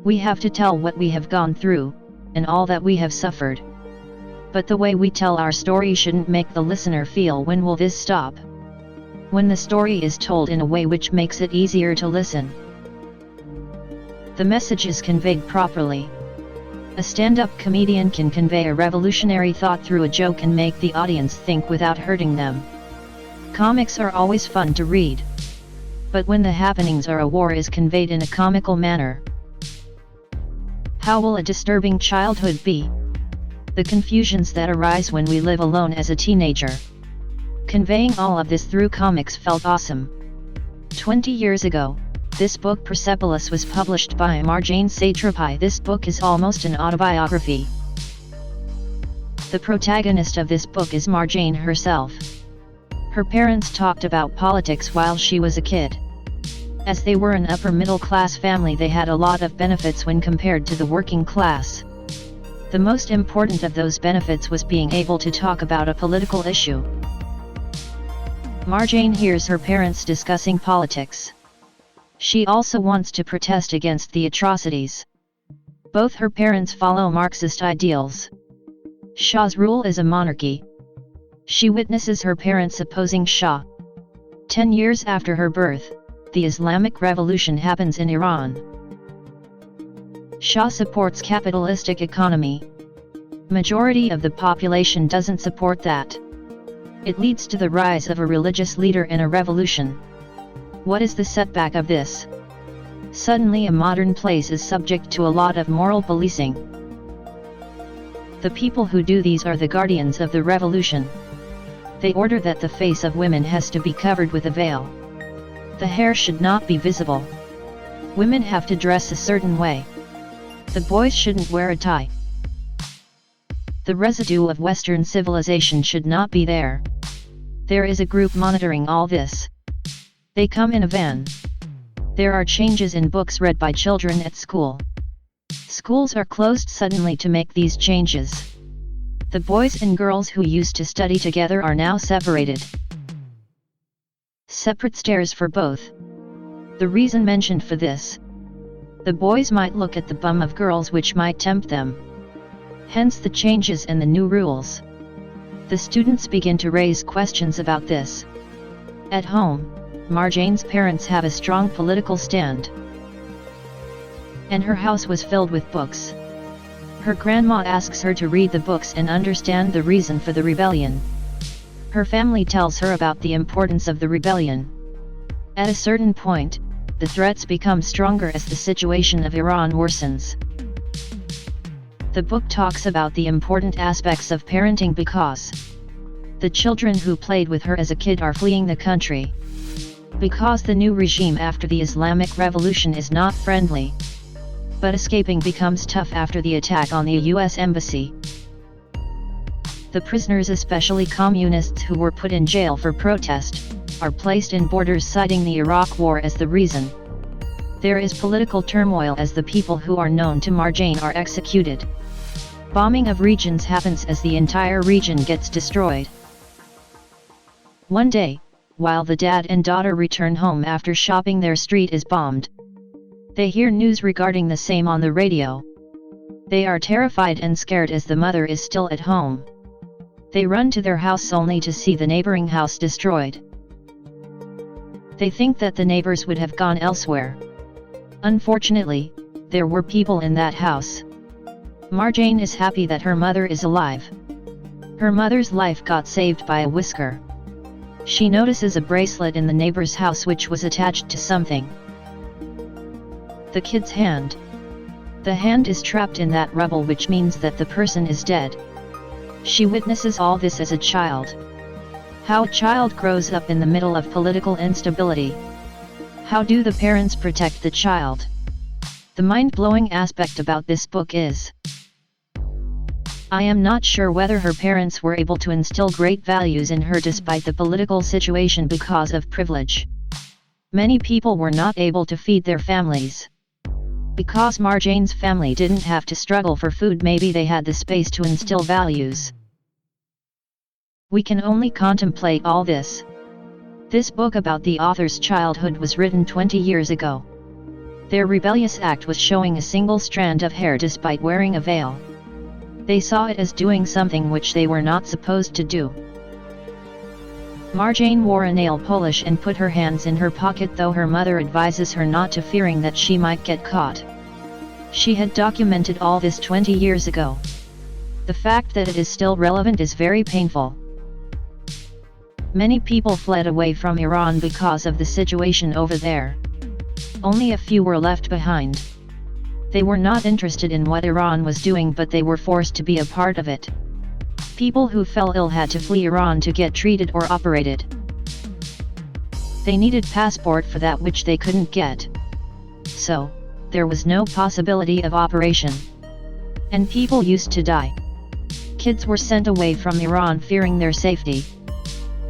We have to tell what we have gone through, and all that we have suffered. But the way we tell our story shouldn't make the listener feel, when will this stop? When the story is told in a way which makes it easier to listen. The message is conveyed properly. A stand-up comedian can convey a revolutionary thought through a joke and make the audience think without hurting them. Comics are always fun to read. But when the happenings are a war is conveyed in a comical manner. How will a disturbing childhood be? The confusions that arise when we live alone as a teenager. Conveying all of this through comics felt awesome. 20 years ago, this book Persepolis was published by Marjane Satrapi. This book is almost an autobiography. The protagonist of this book is Marjane herself. Her parents talked about politics while she was a kid. As they were an upper middle class family, they had a lot of benefits when compared to the working class. The most important of those benefits was being able to talk about a political issue. Marjane hears her parents discussing politics. She also wants to protest against the atrocities. Both her parents follow Marxist ideals. Shah's rule is a monarchy. She witnesses her parents opposing Shah. 10 years after her birth, the Islamic Revolution happens in Iran. Shah supports capitalistic economy. Majority of the population doesn't support that. It leads to the rise of a religious leader in a revolution. What is the setback of this? Suddenly a modern place is subject to a lot of moral policing. The people who do these are the guardians of the revolution. They order that the face of women has to be covered with a veil. The hair should not be visible. Women have to dress a certain way. The boys shouldn't wear a tie. The residue of Western civilization should not be there. There is a group monitoring all this. They come in a van. There are changes in books read by children at school. Schools are closed suddenly to make these changes. The boys and girls who used to study together are now separated. Separate stairs for both. The reason mentioned for this: the boys might look at the bum of girls, which might tempt them. Hence the changes and the new rules. The students begin to raise questions about this. At home, Marjane's parents have a strong political stand. And her house was filled with books. Her grandma asks her to read the books and understand the reason for the rebellion. Her family tells her about the importance of the rebellion. At a certain point, the threats become stronger as the situation of Iran worsens. The book talks about the important aspects of parenting because the children who played with her as a kid are fleeing the country. Because the new regime after the Islamic Revolution is not friendly. But escaping becomes tough after the attack on the US Embassy. The prisoners, especially communists who were put in jail for protest, are placed in borders, citing the Iraq War as the reason. There is political turmoil as the people who are known to Marjane are executed. Bombing of regions happens as the entire region gets destroyed. One day, while the dad and daughter return home after shopping, their street is bombed. They hear news regarding the same on the radio. They are terrified and scared as the mother is still at home. They run to their house only to see the neighboring house destroyed. They think that the neighbors would have gone elsewhere. Unfortunately, there were people in that house. Marjane is happy that her mother is alive. Her mother's life got saved by a whisker. She notices a bracelet in the neighbor's house which was attached to something. The kid's hand. The hand is trapped in that rubble, which means that the person is dead. She witnesses all this as a child. How a child grows up in the middle of political instability. How do the parents protect the child? The mind-blowing aspect about this book is, I am not sure whether her parents were able to instill great values in her despite the political situation because of privilege. Many people were not able to feed their families. Because Marjane's family didn't have to struggle for food, maybe they had the space to instill values. We can only contemplate all this. This book about the author's childhood was written 20 years ago. Their rebellious act was showing a single strand of hair despite wearing a veil. They saw it as doing something which they were not supposed to do. Marjane wore a nail polish and put her hands in her pocket, though her mother advises her not to, fearing that she might get caught. She had documented all this 20 years ago. The fact that it is still relevant is very painful. Many people fled away from Iran because of the situation over there. Only a few were left behind. They were not interested in what Iran was doing, but they were forced to be a part of it. People who fell ill had to flee Iran to get treated or operated. They needed passport for that which they couldn't get. So, there was no possibility of operation. And people used to die. Kids were sent away from Iran fearing their safety.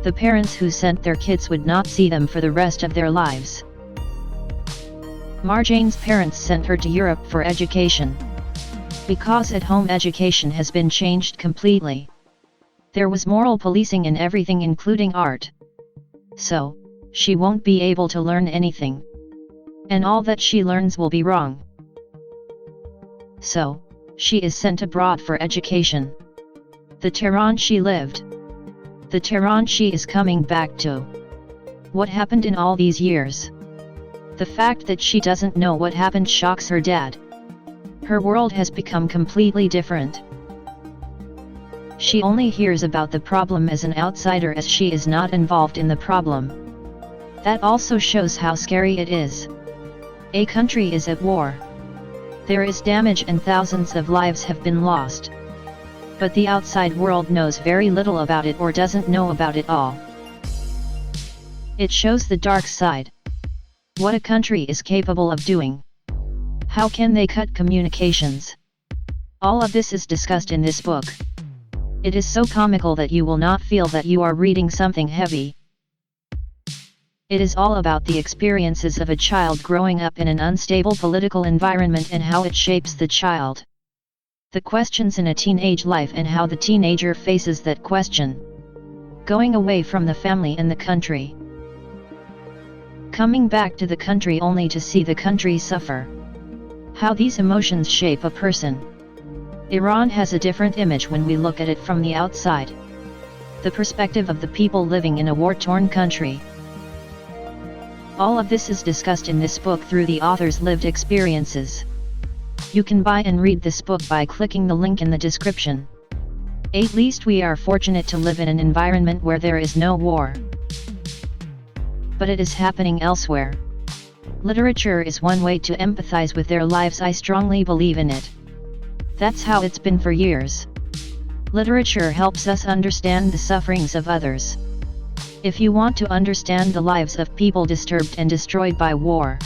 The parents who sent their kids would not see them for the rest of their lives. Marjane's parents sent her to Europe for education. Because at-home education has been changed completely. There was moral policing in everything, including art. So, she won't be able to learn anything. And all that she learns will be wrong. So, she is sent abroad for education. The Tehran she lived. The Tehran she is coming back to. What happened in all these years? The fact that she doesn't know what happened shocks her dad. Her world has become completely different. She only hears about the problem as an outsider, as she is not involved in the problem. That also shows how scary it is. A country is at war. There is damage and thousands of lives have been lost. But the outside world knows very little about it, or doesn't know about it all. It shows the dark side. What a country is capable of doing. How can they cut communications? All of this is discussed in this book. It is so comical that you will not feel that you are reading something heavy. It is all about the experiences of a child growing up in an unstable political environment and how it shapes the child. The questions in a teenage life and how the teenager faces that question. Going away from the family and the country. Coming back to the country only to see the country suffer. How these emotions shape a person. Iran has a different image when we look at it from the outside. The perspective of the people living in a war-torn country. All of this is discussed in this book through the author's lived experiences. You can buy and read this book by clicking the link in the description. At least we are fortunate to live in an environment where there is no war. But it is happening elsewhere. Literature is one way to empathize with their lives. I strongly believe in it. That's how it's been for years. Literature helps us understand the sufferings of others. If you want to understand the lives of people disturbed and destroyed by war,